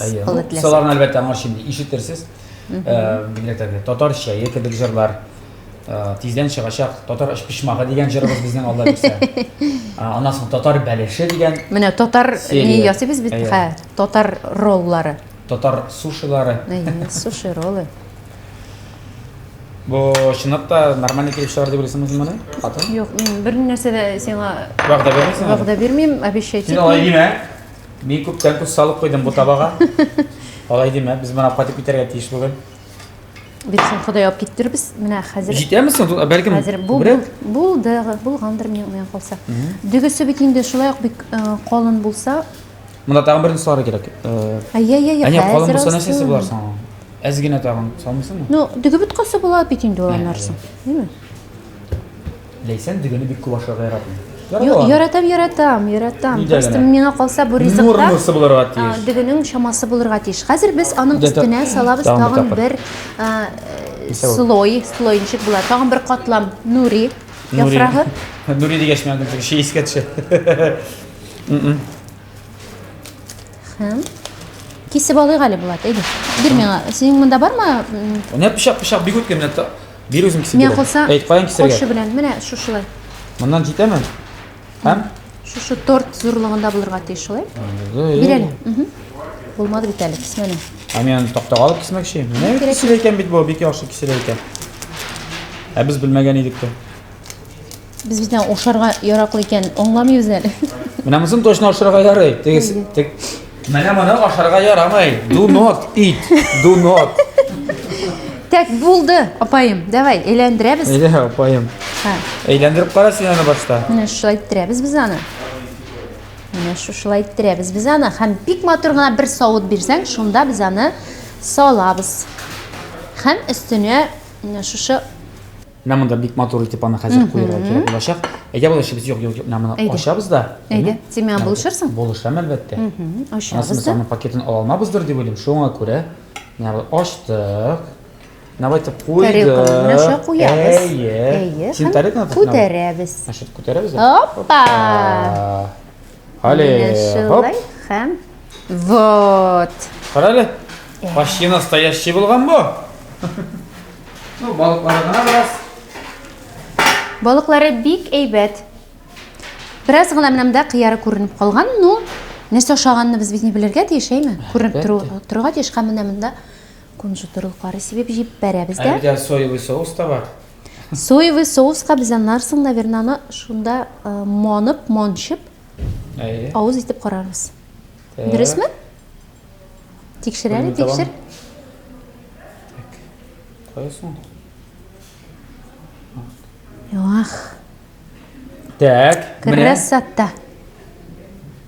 Соларны әлбәттә аңар инде ишетерсез. Бигрәк татар шәйе кебек җырлар тиздән чыгачак. Татар пишмагы дигән җырыбыз безнең Алла берсә. Аннан соң татар бәлеше дигән. Менә татар ни ясыйбыз бит, татар роллары. Татар сушилары. Суши роллы. Бу чынлап та нормаль килеп чыгар дип уйлыйсыңмы син моны? Хатын? Юк, мин бер нәрсәдә сиңа вәгъдә бирмисеңме? Вәгъдә бирмим, обещать Син алай димә. Мин күптән күз салып куйдым бу табага. Алай димә, без моны кайтып китәргә тиеш бүген. Бит син Ходай алып киттирбез. Менә хәзер. Җитәмесең? Бәлкем. Хәзер булды, булгандыр миңа калса. Дөгесе бит инде шулай ук бик калын булса. Монда тагын берне салырга кирәк. Әнә калын булса нәрсәсе булар соң? Әзгенә тагын салмыйсыңмы? Ну, дүгө бүткәсе була бит инде аларсың. Диме? Ләйсән дигәне бик күп ашарга яратмый. Яратам. Просто миңа калса бу ризыкта нормасы булырга тиеш. Дигенең чамасы булырга тиеш. Хәзер без аның өстенә салабыз тагын бер слойнчик була. Тагын бер катлам нури яфрагы. Нури дигәч мен ши искә төшә. Кисеп алыйк әле Булат, әйдә. Бир миңа. Синең монда бармы? Не пишак бик үткән менә. Бир үзем кисеп. Миңа калса. Әйт, каян кисергә? Кошы белән менә шушылай. Моннан җитәме? Һәм? Шушы торт зурлыгында булырга тиеш шулай. Бир әле. Булмады бит әле кисмәне. Мен тактага алып кисмәкче. Менә кисер икән бит бу, бик яхшы кисер икән. Без белмәгән идек тә. Без бездән ошарга яраклы икән, аңламыйбыз әле. Менә мосын точно ошарга ярый. Тик менә моны ашарга ярамый. Do not eat. Do not. Так булды, апайым. Давай, әйләндерәбез. Әйдә, апайым. Әйләндереп кара син аны башта. Менә шулай иттерәбез без аны. Менә шулай иттерәбез без аны. Һәм бик матур гына бер савыт бирсәң, шунда без аны салабыз. Һәм өстенә менә шушы Менә монда бик матур итеп аны хәзер куярга кирәк булачак. Әйдә булачак без юк, менә моны ачабыз да. Әйдә, син миңа булышырсың? Булышам әлбәттә. Ачабыз да. Аны пакетын ала алмабыздыр дип уйлыйм. Шуңа күрә менә ачтык. Набайтып куйдык. Тарелканы менә шуңа куябыз. Әйе. Син тарелканы күтәрәбез. Ашыт күтәрәбез. Hoppa. Алле. Хоп. Һәм вот. Карале. Почти настоящий булган бу. Ну, балыкларына бераз. Балыклары бик әйбәт. Бераз гына менә кыяры күренеп калган. Ну, нәрсә ашаганны без битне белергә тиеш, әйме? Күренеп торырга тиеш һәм менә кунжутырлыклары сибеп җип бәрәбез дә. Әйдә, соевый соус та бар. Соевый соуска без анарсың, наверное, шунда мончып, авыз итеп карарбыз. Дөресме? Тикшер әле, тикшер. Кайсын? Юх. Так, менә. Красота.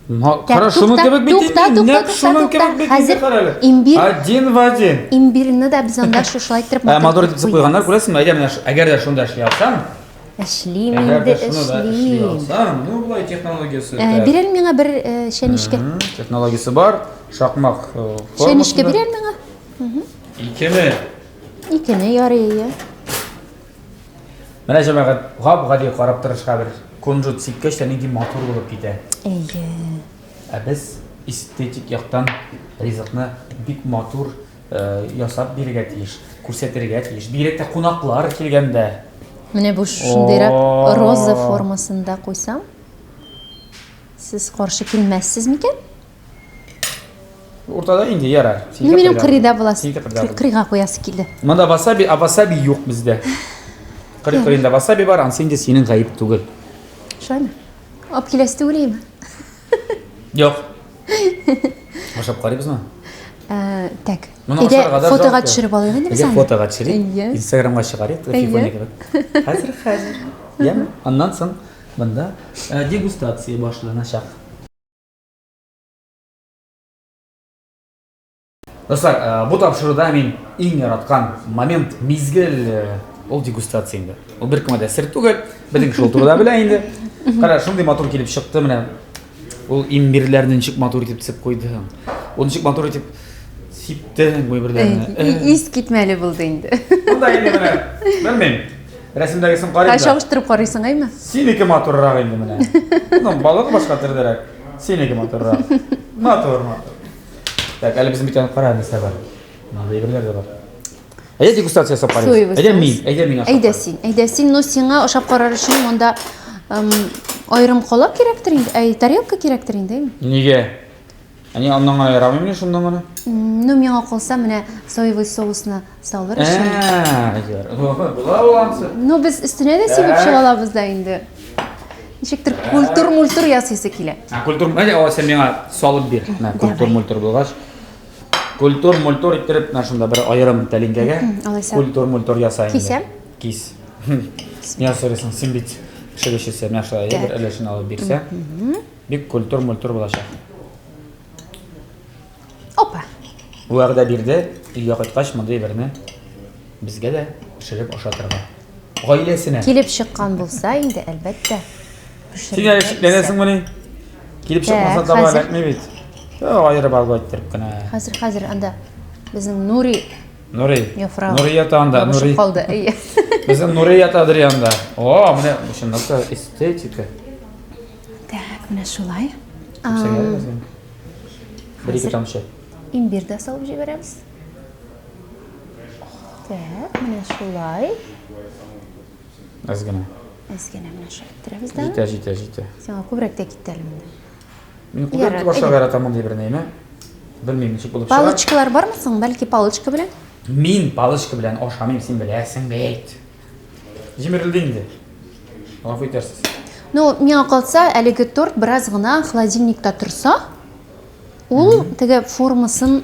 Хорошо, шуның кебек бит инде. Шуның кебек бит инде карале. Один в один. Имбирне дә без анда шушылай итеп Матур итеп куйганнар, күрәсеңме? Әйдә менә әгәр дә шунда эшли алсам, Эшлим инде, эшлим. Ну, булай технологиясы. Бирәл миңа бер шәнишкә. Технологиясы бар. Шакмак Шәнишкә бирәл миңа. Икене. Икене ярый. Менә җәмәгать гап-гади карап торышка бер конжут сиккәч тә нинди матур булып китә. Әйе. Ә без эстетик яктан ризыкны бик матур ясап бирергә тиеш, күрсәтергә тиеш. Бигрәк тә кунаклар килгәндә. Менә бу шундыйрак роза формасында куйсам, сез каршы килмәссез микән? Уртада инде ярар. Ну, минем кырыйда буласы. Кырыйга куясы килде. Монда васаби юк бездә. Кырыйда васаби бар, ансы инде синең гаип түгел. Шаймы? Алып киләсе түгелме? Юк. Ашап карыйбызмы? Так. Моны Әйдә ашарга да фотога жалко. төшереп алыйк инде без Әйдә аны. фотога төшерик. Әйе. Инстаграмга чыгарыйк, телефонга кебек. Хәзер. Яме, аннан соң монда дегустация башланачак. Достар, бу тапшыруда мин иң яраткан момент мизгел ул дегустация инде. Ул бер кемдә сер түгел, безнең шул турыда белә инде. Кара, шундый матур килеп чыкты менә. Ул имбирләрне ничек матур итеп тисеп куйды. Ул ничек матур итеп сипте бу бирләрне. Ис китмәле булды инде. Монда инде менә, белмим. Рәсемдәгесен карыйм да. Чагыштырып карыйсың әйме? Синеке матуррак инде менә. Ну, балык башка төрдәрәк. Синеке матуррак. Матур. Так, әле безнең битәне кара нәрсә бар. Монда бирләр дә бар. Әйдә дегустация ясап карыйбыз. Әйдә мин. Әйдә син, но сиңа ашап карар өчен монда айрым кала кирәктер инде. Тарелка кирәктер инде. Нигә? Әни аннан айрамыйм шундан гына. Ну, миңа калса менә соевый соусны салыр өчен. Әйдә. Була буламсы. Ну, без үстенә дә сибеп чыгалабыз да инде. Ничектер культур ясыйсы килә. Культур, әйдә, сен миңа салып бир. Культур булгач. Культур иттереп, шунда бер айрым тәлинкәгә. Культур ясайм. Кисәм? Кис. Миңа сорыйсың, син бит пешерүчесе, миңа шулай бер өлешен алып бирсә, бик культур булачак. Опа. Бу вакытта бирде, өйгә кайткач мондай берне безгә дә пешереп ашатырга. Гаиләсенә. Килеп чыккан булса инде, әлбәттә. Син шикләнәсең моны? Килеп чыкмаса да бармый бит. Айрып алып әйттереп кенә. Хәзер анда безнең Нури ята анда, Нури. Калды, әйе. Безнең Нури ятадыр янда. О, менә шундый эстетика. Так, менә шулай. Бер-ике тамчы. Имбир дә салып җибәрәбез. Так, менә шулай. Азгына. Әзгәнә менә шулай иттерәбез дә. Җитә. Сиңа күбрәк тә китте әле монда. Мин күбрәк башка яратам мондай бер нәйме. Белмим ничек булып чыга. Палочкалар бармы соң? Бәлки палочка белән? Мин палочка белән ашамыйм, син беләсең бит. Җимерелде инде. Гафу итәрсез. Ну, миңа калса, әлеге торт бераз гына холодильникта торса, ул теге формасын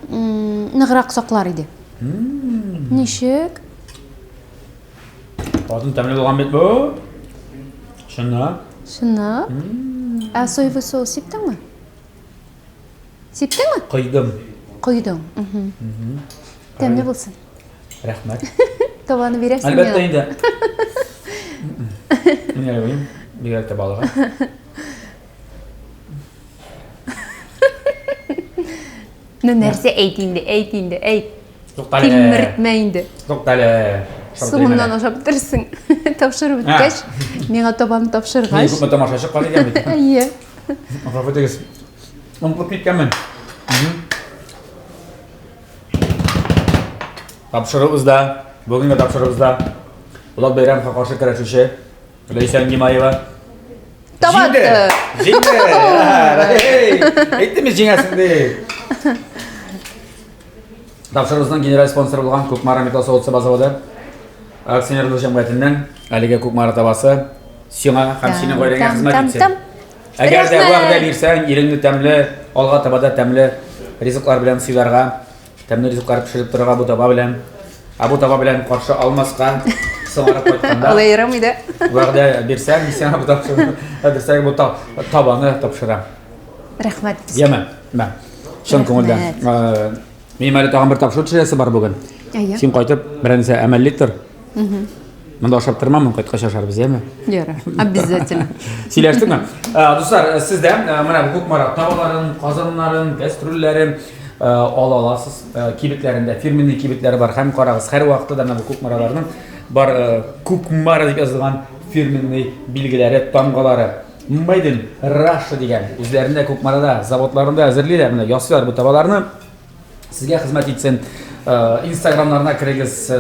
ныграк саклар иде. Ничек? Атын тәмле булган бит бу. Шуна. Ә соевый соус сиптеңме? Кыйдым. Куйдың. Тәмле булсын. Рәхмәт. Табаны бирәсең. Әлбәттә инде. Мин әйбим, бигрәк тә балыга. Ну, нәрсә әйт инде. Туктале. Тилмертмә инде. Туктале. Сугыннан ашап торсын. Тапшырып беткәч, миңа табаны Мин тапшыргач. күпме тамашачы калды икән бит. Әйе. Гафу итегез. Онытып киткәнмен. Тапшырыбызда, бүгенге тапшырыбызда Булат Бәйрәмовка каршы көрәшүче Ләйсән Гимаева. Табатты. Җиңде. Әйттем җиңәсен ди. Тапшырыбызның генераль спонсоры булган Күкмара металл соусы заводы акционерлык җәмгыятеннән әлегә Күкмара табасы сиңа һәм синең гаиләңә хезмәт итсен. Әгәр дә вәгъдә бирсәң, иреңне тәмле, алга табада тәмле ризыклар белән сыйларга, тәмле ризыклар пешереп торырга бу таба белән, бу таба белән каршы алмаска, соңарып кайтканда. Алай ярамый да. Вәгъдә бирсәң, сиңа бу тапшырам, бу табаны тапшырам. Рәхмәт. Яме, мә. Шун күңелдән. Минем әле тагын бер тапшыру төшерәсе бар бүген. Син кайтып, берәрсе әмәллек тор. Монда ашап тормамын, кайткач ашарбыз, яме? Яра, обязательно. Сөйләштеңме? Дуслар, сез дә менә бу күкмара табаларын, казаннарын, кастрюльләрен ала аласыз. Кибетләрендә фирменный кибетләре бар. Һәм карагыз, һәр вакытта да менә бу күкмараларның бар күкмара дип язылган фирменный билгеләре, тамгалары. Made in Russia дигән. Үзләрендә күкмарада, заводларында әзерлиләр, менә ясыйлар бу табаларны. Сезгә хезмәт итсен. Инстаграмнарына кирегез,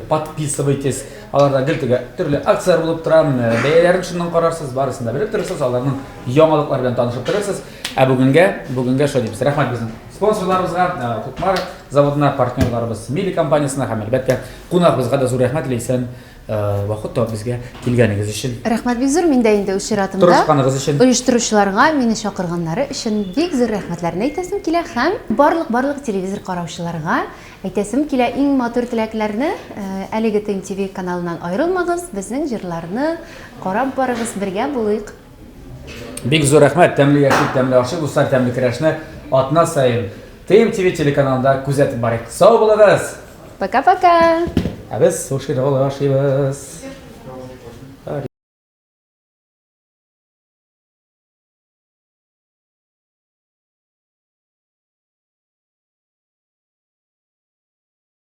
подписывайтесь. Аларда гел төрле акциялар булып тора, бәяләрен шуннан карарсыз, барысын да белеп торырсыз, аларның яңалыклары белән танышып торырсыз. Ә бүгенгә шулай дибез. Рәхмәт безнең спонсорларыбызга, Күкмар заводына, партнерларыбыз Мили компаниясына һәм әлбәттә кунагыбызга да зур рәхмәт иләйсен. Вакыт табып безгә килгәнегез өчен. Рәхмәт бик зур, миндә инде үз чиратымда Тырышканыгыз өчен. оештыручыларга, мине чакырганнары өчен бик зур рәхмәтләрне әйтәсем килә һәм барлык телевизор караучыларга әйтәсем килә иң матур теләкләрне. Әлеге ТМТV каналыннан аерылмагыз, безнең җырларны карап барыгыз, бергә булыйк. Бик зур рәхмәт, тәмле яшик, тәмле ашык, дуслар, тәмле көрәшне атна саен ТМТV телеканалында күзәтеп барыйк. Сау булыгыз. Пока-пока. Ә без суши ашыйбыз.